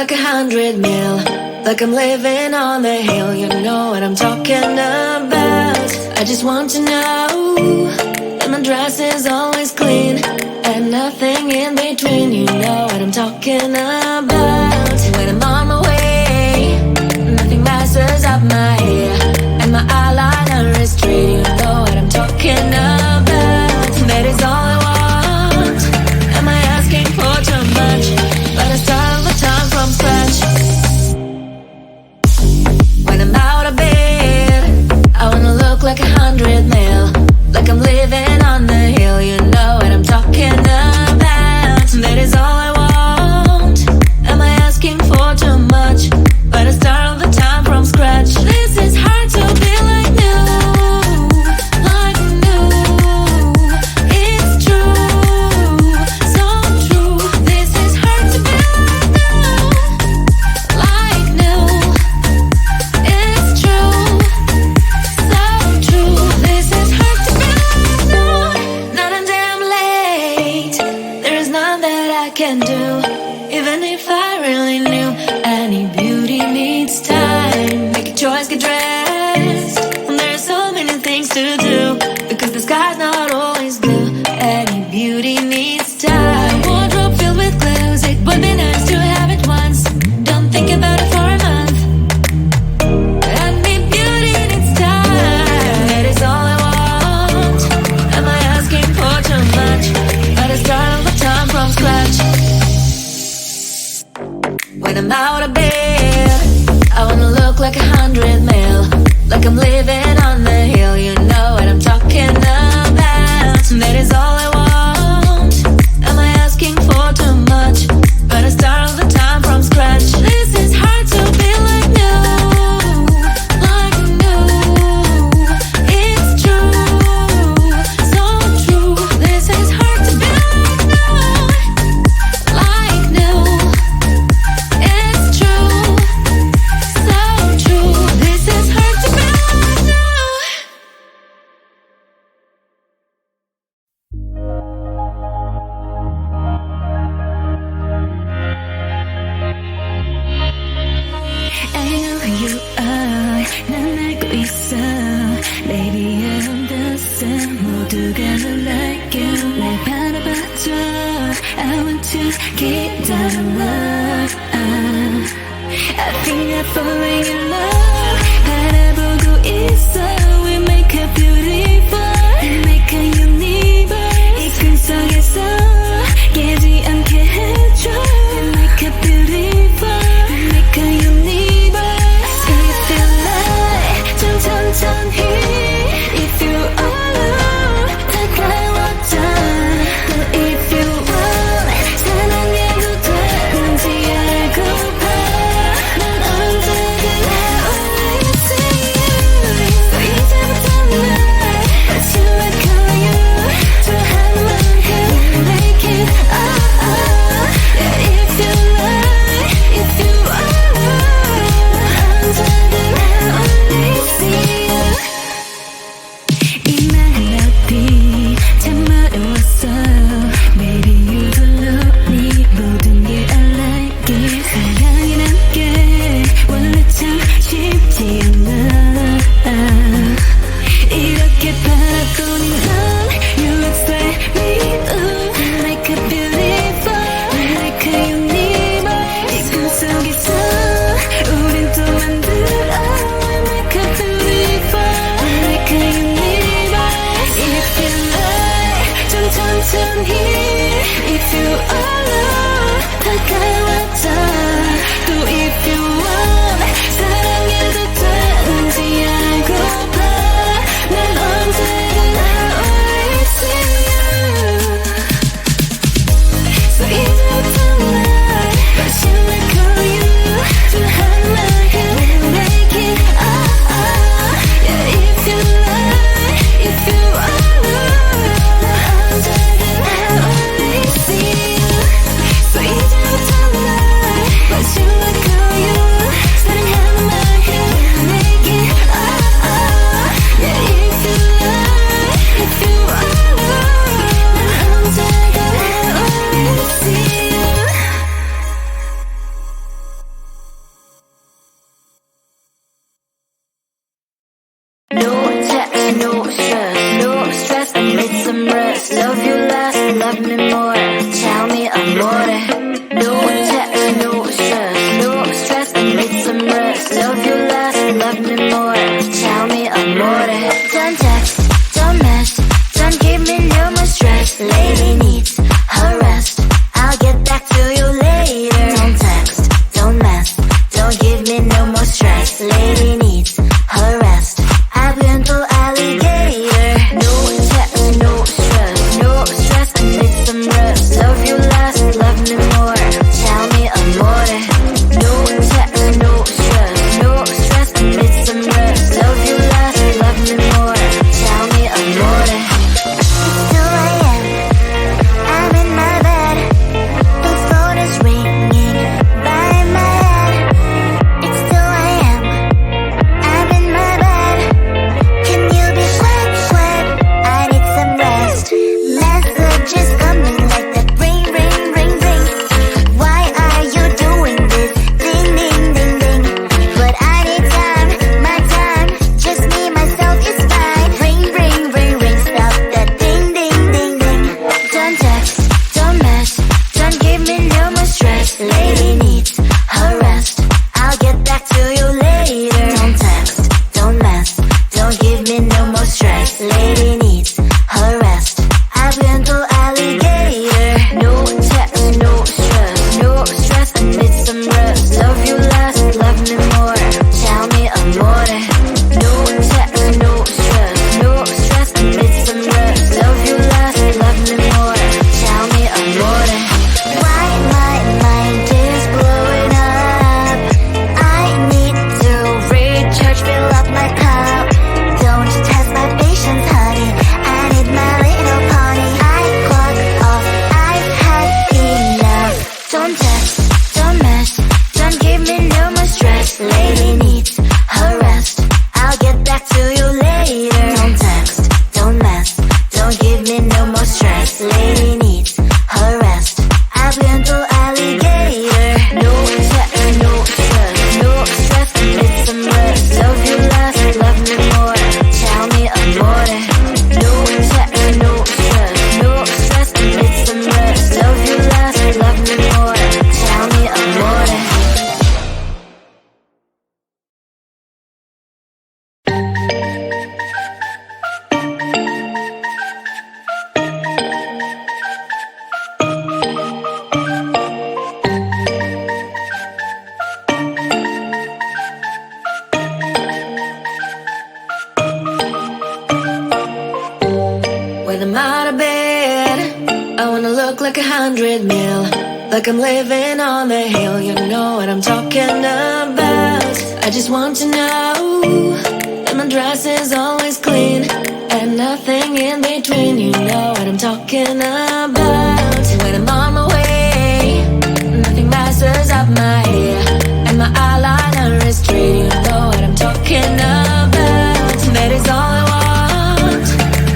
like 100 mil, like I'm living on the hill. You know what I'm talking about. I just want to know that my dress is always clean and nothing in between. You know what I'm talking about. When I'm on my way, nothing messes up my hair, and my eyeliner is straight. You know what I'm talking about. That is all I want. Am I asking for too much? But I start all the time from scratch. When I'm out of bed, I wanna look like 100 mil, like I'm living on the hill. You know what I'm talking about. That is all I want. Am I asking for too much? But I start all the time from scratch. This is hard to be like new, like new. It's true, so true. This is hard to be like new, it's true, so true. This is hard to be like new. Not a damn late. There is none that I can do, even if I really knew. Any beauty needs time. Make a choice, get dressed. And there are so many things to do, because the sky's not always blue. Any beauty needs time. Wardrobe filled with clothes, it would be nice to have it once. Don't think about it for a month. Any beauty needs time. That is all I want. Am I asking for too much? But I start all the time from scratch. When I'm out of bed, I wanna look like 100 mil, like I'm living on the hill. You know what I'm talking about. That is all I want. Am I asking for too much? But I start all the time from scratch. This is hard to be like new, like new. It's true, so true. This is hard to be like new. It's true, so true. This is hard to be like new. I know who you are. 난 알고 있어. Baby, I understand. 모두가 널 like you. 날 바라봐줘. I want to keep that love. I think I'm falling in love. 바라보고 있어. We make a beautiful, we make a universe. 이 꿈속에서 깨지 않게 해줘. We make a beautiful, we make a universe. If you like, 좀 천천히. If you alone, 다가와줘. 또 if you want, 사랑해도 되는지 알고봐. 난 언제든 always see you. So 이제부터 날 다시 like you. 좋아하는 만큼 make it Yeah, if you like, if you alone, 난 언제든 always see you. 이 멜로디 참 어려웠어. Baby, you don't know me. 모든 게 I like it. 사랑이란 게 원래 참 쉽지 않아. 이렇게 바라보는 넌 You excite me. Ooh, like a beautiful, like a universe. 이 꿈속에서 우린 또 만들어. Like a beautiful, like a universe. If you like, 좀 천천히. If you alone, 다가와줘. 또 if you want, 사랑해도 되는지 알고봐. 난 언제든 always see you. So 이제부터 날 다시 like you. 좋아하는 만큼 make it Yeah, if you like, if you alone, 난 언제든 always see you. So 이제부터 날 When I'm out of bed, I wanna look like 100 mil, like I'm living on the hill. You know what I'm talking about. I just want to know that my dress is always clean and nothing in between. You know what I'm talking about. When I'm on my way, nothing messes up my hair, and my eyeliner is straight. You know what I'm talking about. That is all I want.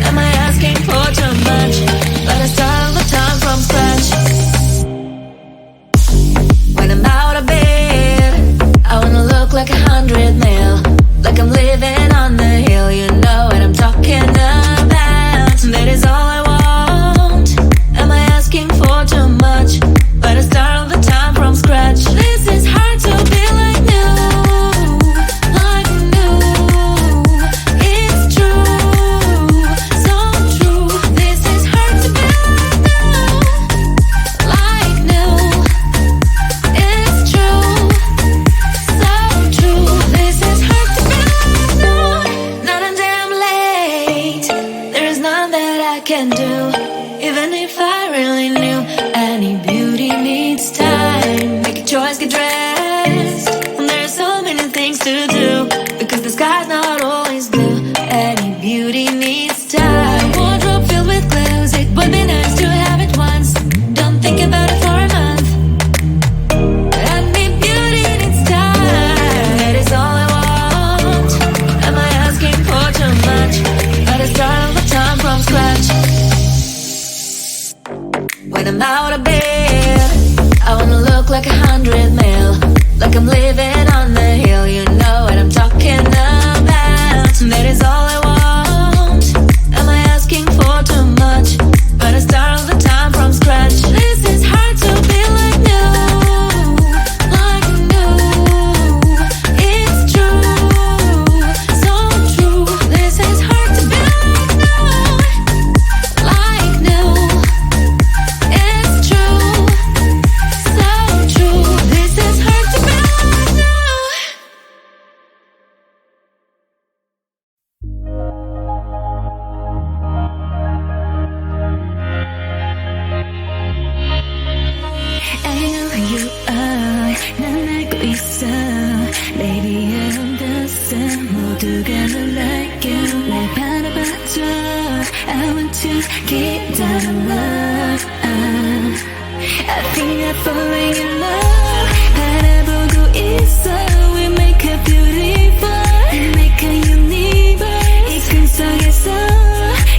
Am I asking for too much? But I start all the time from scratch. When I'm out of bed, I wanna look like 100 mil, like I'm living on the hill. You know what I'm talking about. That is all I want. Am I asking for too much? But I start all the time from scratch. This is hard to be like new, like new. It's true, so true. This is hard to be like new, it's true, so true. This is hard to be like new. Not a damn late. There is none that I can do, even if I really knew. Any beauty needs time. Make a choice, get dressed. And there are so many things to do, because the sky's not always blue. Any beauty needs time. Wardrobe filled with clothes, it would be nice to have it once. Don't think about it for a month. Any beauty needs time. That is all I want. Am I asking for too much? But I start all the time from scratch. When I'm out of bed, I wanna look like 100 mil, like I'm living on the hill. You know what I'm talking about. That is all I want. Am I asking for too much? But I start all the time from scratch. This is hard to be like new, like new. It's true, so true. This is hard to be like new, like new. It's true, so true. This is hard to be like new. I know who you are. 난 알고 있어. Baby, I'm the same. 모두가 널 like you. 날 바라봐줘. I want to keep that love. I think I'm falling in love. 바라보고 있어. We make a beautiful, we make a universe. 이 꿈속에서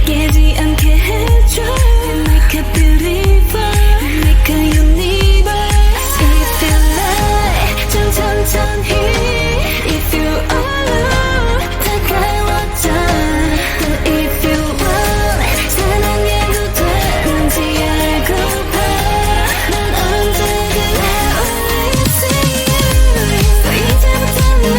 깨지 않게 해줘. We make a beautiful, we make a universe. If you like, 좀 천천히. If you alone, 다가와줘. But if you want, 사랑해도 되는지 알고봐. 난 언제든 I always see you. So 이제부터 날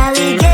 alligator.